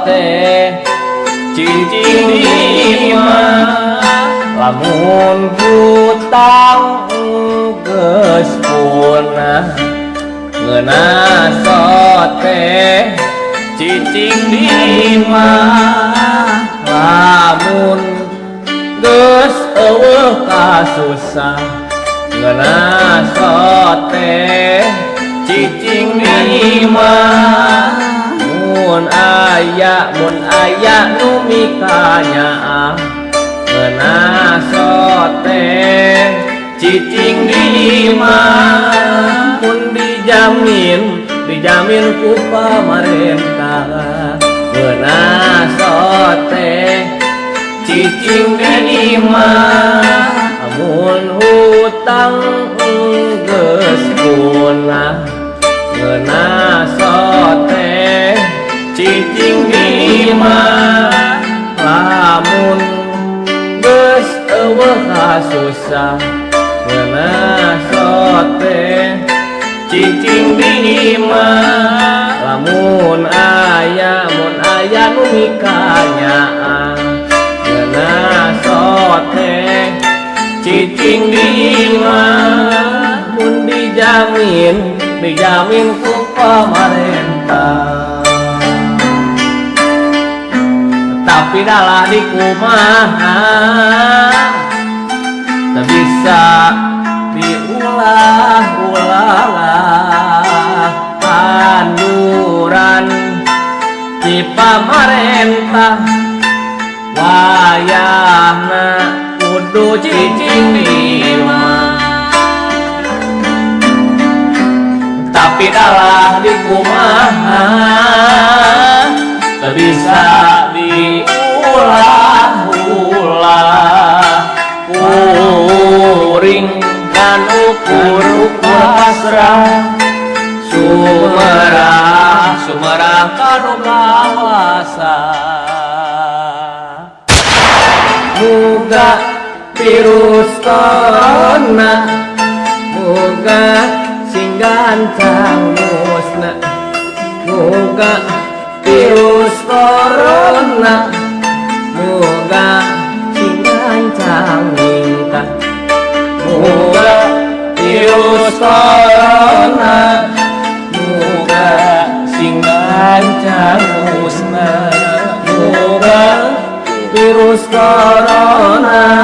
teh cicing lima lamun hutang geus punah ngeuna teh cicing lima lamun geus eueuh kasusah ngeuna teh cicing lima mun aya nu mikanya ngeuna teh cicing lima mun dijamin ku pamarentah ngeuna teh cicing lima mun hutang geus punah ngeuna teh cicing lima lamun geus eueuh kasusah ngeuna teh cicing lima lamun aya nu mikanya ngeuna teh cicing lima mun dijamin ku pamarentah tapi dalah di kumaha teu bisa diulah-ulah anduran di pamarentah wayahna kudu cicing lima tapi dalah di kumaha teu bisa diulah-ulah kuring kan ukur pasrah sumerah kanu kawasa muga virus corona muga singgancang musna muga virus corona muga singgancang ningkah muga virus corona muga singgancang musna muga virus corona